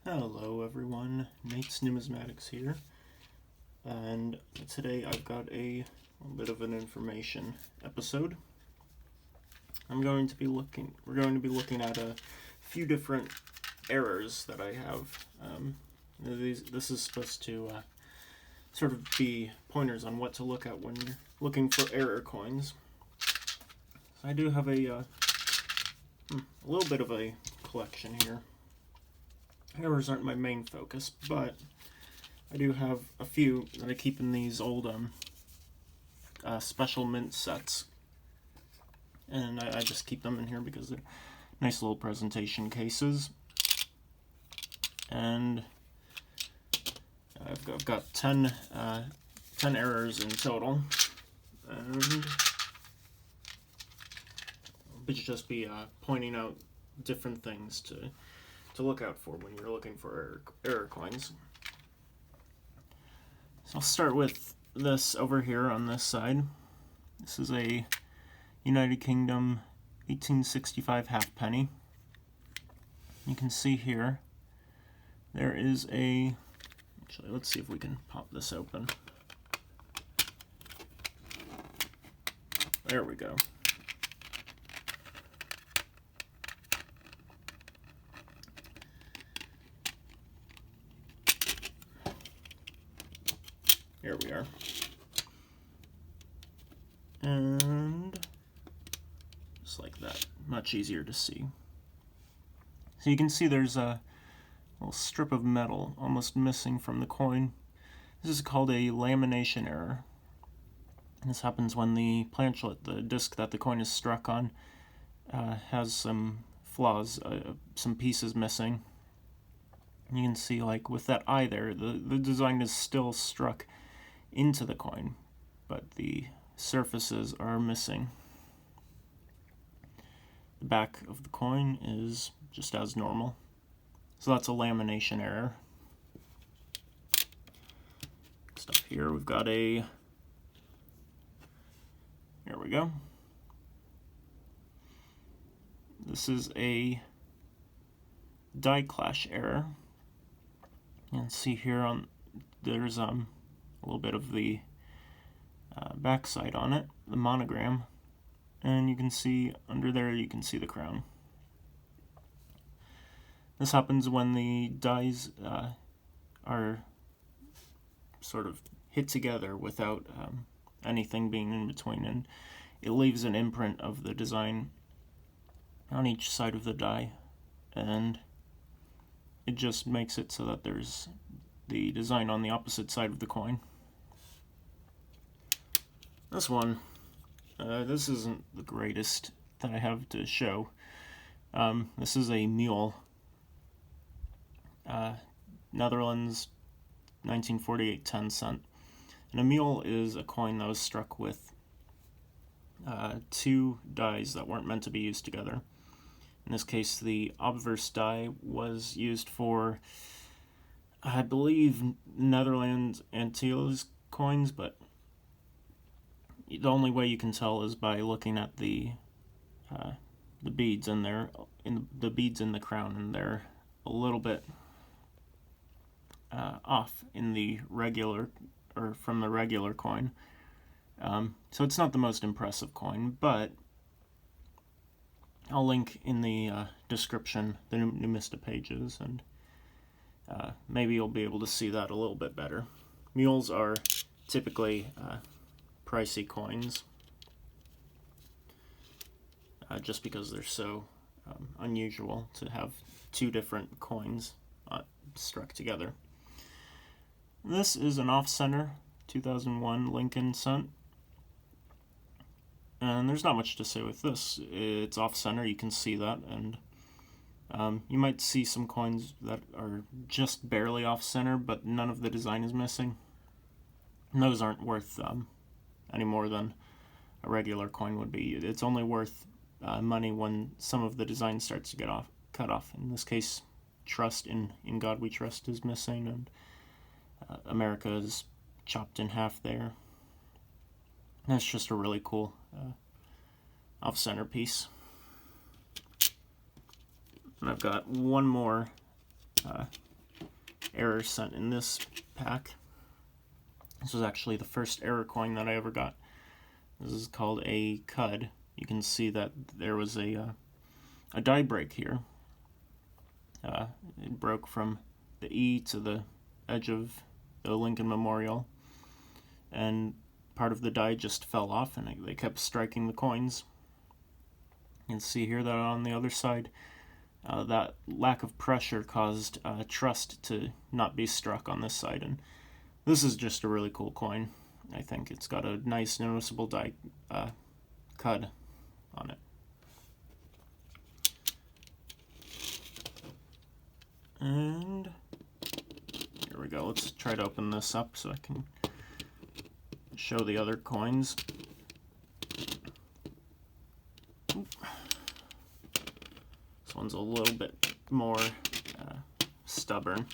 Hello everyone, Nate's Numismatics here, and today I've got a little bit of an information episode. We're going to be looking at a few different errors that I have. This is supposed to sort of be pointers on what to look at when you're looking for error coins. So I do have a little bit of a collection here. Errors aren't my main focus, but I do have a few that I keep in these old special mint sets, and I just keep them in here because they're nice little presentation cases. And I've got 10 errors in total, and I'll just be pointing out different things to look out for when you're looking for error coins. So I'll start with this over here on this side. This is a United Kingdom 1865 halfpenny. You can see here there is a, actually let's see if we can pop this open. There we go. Here we are. And just like that, much easier to see. So you can see there's a little strip of metal almost missing from the coin. This is called a lamination error. This happens when the planchet, the disc that the coin is struck on, has some flaws, some pieces missing. You can see, like with that eye there, the design is still struck into the coin, but the surfaces are missing. The back of the coin is just as normal. So that's a lamination error. Next up here we've got here we go. This is a die clash error. You can see here there's a little bit of the backside on it, the monogram, and you can see under there, you can see the crown. This happens when the dies are sort of hit together without anything being in between, and it leaves an imprint of the design on each side of the die, and it just makes it so that there's the design on the opposite side of the coin. This one, this isn't the greatest that I have to show. This is a Mule, Netherlands, 1948 10 cent. And a Mule is a coin that was struck with two dies that weren't meant to be used together. In this case, the obverse die was used for, I believe, Netherlands Antilles coins, but the only way you can tell is by looking at the beads in there, the beads in the crown, and they're a little bit off in the regular, or from the regular coin. So it's not the most impressive coin, but I'll link in the description the Numista pages, and maybe you'll be able to see that a little bit better. Mules are typically pricey coins, just because they're so unusual to have two different coins struck together. This is an off-center 2001 Lincoln cent, and there's not much to say with this. It's off-center, you can see that, and you might see some coins that are just barely off-center, but none of the design is missing. And those aren't worth any more than a regular coin would be. It's only worth money when some of the design starts to get cut off. In this case, Trust in God We Trust is missing, and America is chopped in half there. That's just a really cool off-center piece. And I've got one more error sent in this pack. This was actually the first error coin that I ever got. This is called a cud. You can see that there was a die break here. It broke from the E to the edge of the Lincoln Memorial, and part of the die just fell off, and they kept striking the coins. You can see here that on the other side, that lack of pressure caused trust to not be struck on this side, and this is just a really cool coin. I think it's got a nice noticeable die cud on it. And here we go. Let's try to open this up so I can show the other coins. This one's a little bit more stubborn,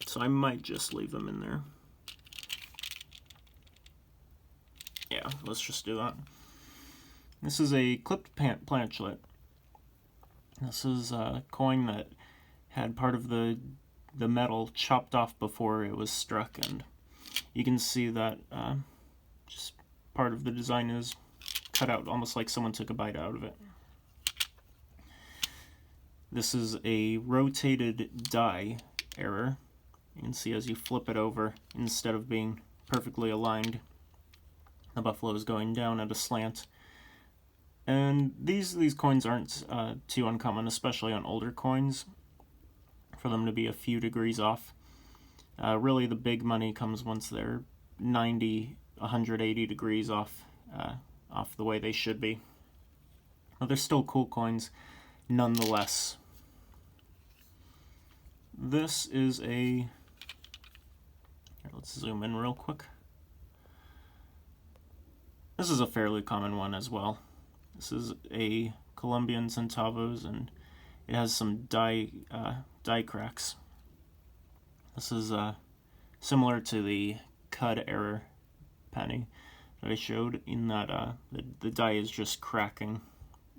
so I might just leave them in there. Yeah, let's just do that. This is a clipped planchlet. This is a coin that had part of the metal chopped off before it was struck, and you can see that just part of the design is cut out, almost like someone took a bite out of it. This is a rotated die error. You can see as you flip it over, instead of being perfectly aligned, the buffalo is going down at a slant. And these coins aren't too uncommon, especially on older coins, for them to be a few degrees off. Really, the big money comes once they're 90, 180 degrees off the way they should be. But they're still cool coins, nonetheless. This is a... Here, let's zoom in real quick. This is a fairly common one as well. This is a Colombian Centavos, and it has some die cracks. This is similar to the cud error penny that I showed, in that the die is just cracking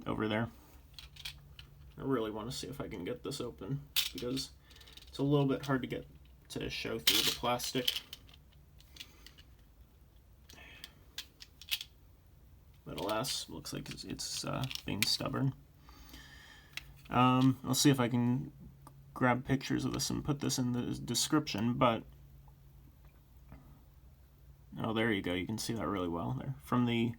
over there. I really want to see if I can get this open, because it's a little bit hard to get to show through the plastic. But alas, looks like it's being stubborn. I'll see if I can grab pictures of this and put this in the description, but... Oh, there you go. You can see that really well there. From the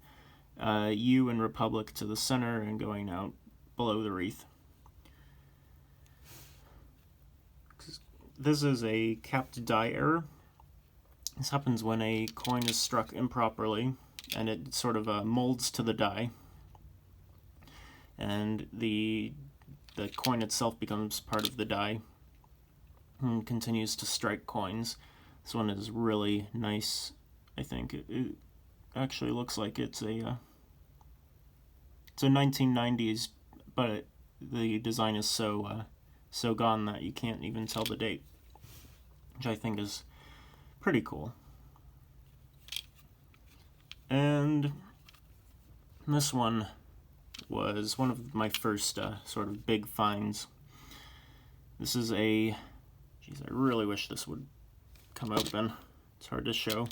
U in Republic to the center and going out below the wreath. This is a capped die error. This happens when a coin is struck improperly, and it sort of molds to the die, and the coin itself becomes part of the die and continues to strike coins. This one is really nice. I think it actually looks like it's a 1990s, but the design is so gone that you can't even tell the date, which I think is pretty cool. And this one was one of my first sort of big finds. This is a... Geez, I really wish this would come open. It's hard to show.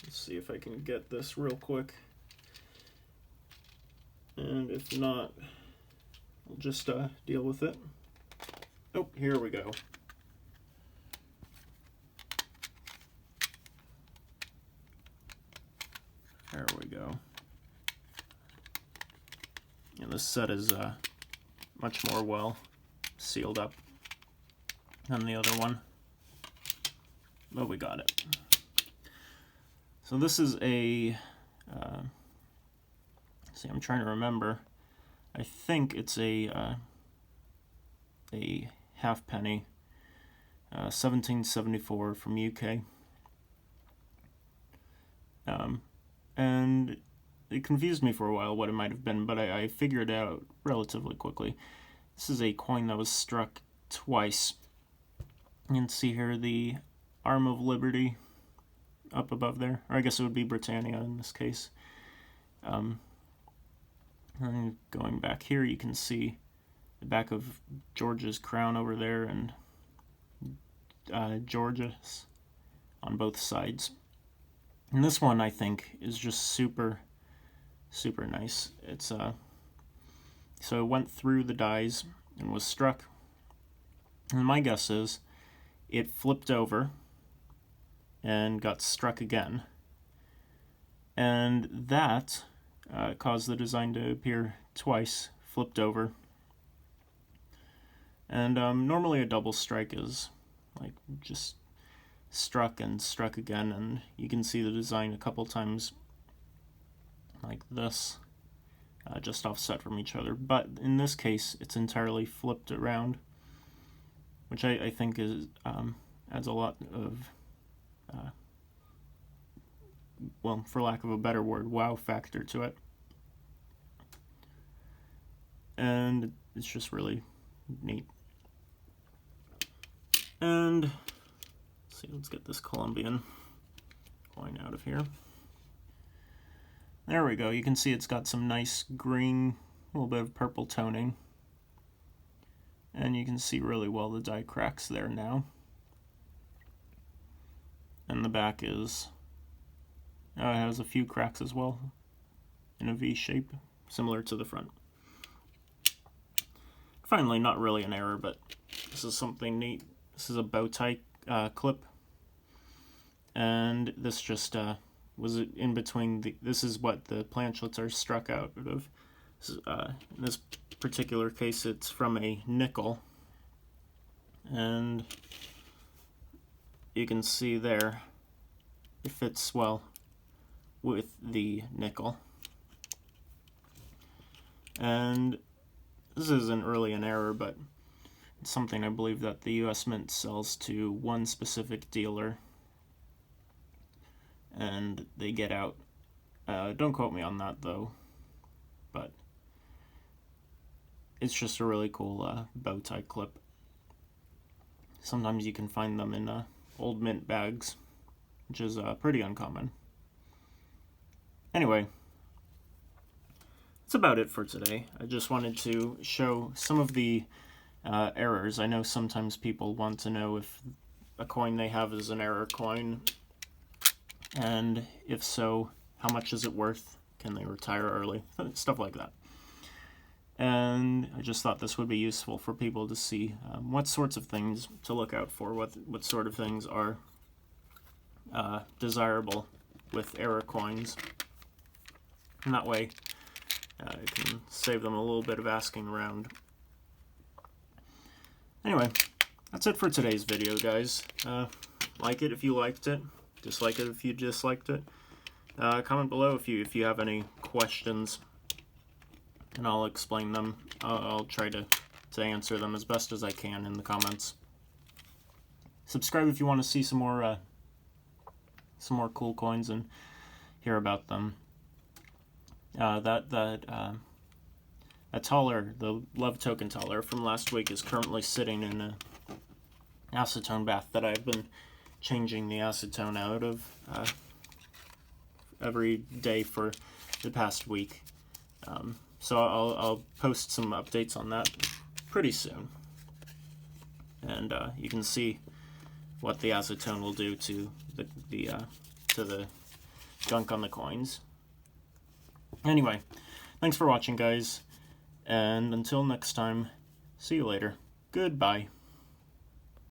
Let's see if I can get this real quick. And if not, I'll just deal with it. Oh, here we go. There we go. And this set is much more well sealed up than the other one, but we got it. So this is a, see, I'm trying to remember. I think it's a halfpenny, 1774 from UK. And it confused me for a while what it might have been, but I figured it out relatively quickly. This is a coin that was struck twice. You can see here the Arm of Liberty up above there, or I guess it would be Britannia in this case. And going back here, you can see the back of Georgia's crown over there, and Georgia's on both sides. And this one, I think, is just super nice. It's so it went through the dies and was struck. And my guess is it flipped over and got struck again. And that caused the design to appear twice, flipped over. And normally a double strike is like just struck and struck again, and you can see the design a couple times like this, just offset from each other. But in this case, it's entirely flipped around, which I think is adds a lot of, well, for lack of a better word, wow factor to it. And it's just really neat. And let's get this Colombian coin out of here. There we go. You can see it's got some nice green, a little bit of purple toning. And you can see really well the die cracks there now. And the back is, it has a few cracks as well, in a V shape, similar to the front. Finally, not really an error, but this is something neat. This is a bow tie clip. And this just was in between this is what the planchlets are struck out of. In this particular case, it's from a nickel, and you can see there it fits well with the nickel. And this isn't really an error, but it's something I believe that the US Mint sells to one specific dealer, and they get out. Don't quote me on that though, but it's just a really cool bow tie clip. Sometimes you can find them in old mint bags, which is pretty uncommon. Anyway, that's about it for today. I just wanted to show some of the errors. I know sometimes people want to know if a coin they have is an error coin, and if so, how much is it worth? Can they retire early? Stuff like that. And I just thought this would be useful for people to see what sorts of things to look out for, what sort of things are desirable with error coins. And that way, it can save them a little bit of asking around. Anyway, that's it for today's video, guys. Like it if you liked it. Dislike it if you disliked it. Comment below if you have any questions, and I'll explain them. I'll try to answer them as best as I can in the comments. Subscribe if you want to see some more cool coins and hear about them. That taller, the Love Token taller from last week, is currently sitting in an acetone bath that I've been changing the acetone out of every day for the past week. So I'll post some updates on that pretty soon, and you can see what the acetone will do to the gunk on the coins. Anyway, thanks for watching, guys, and until next time, see you later. Goodbye.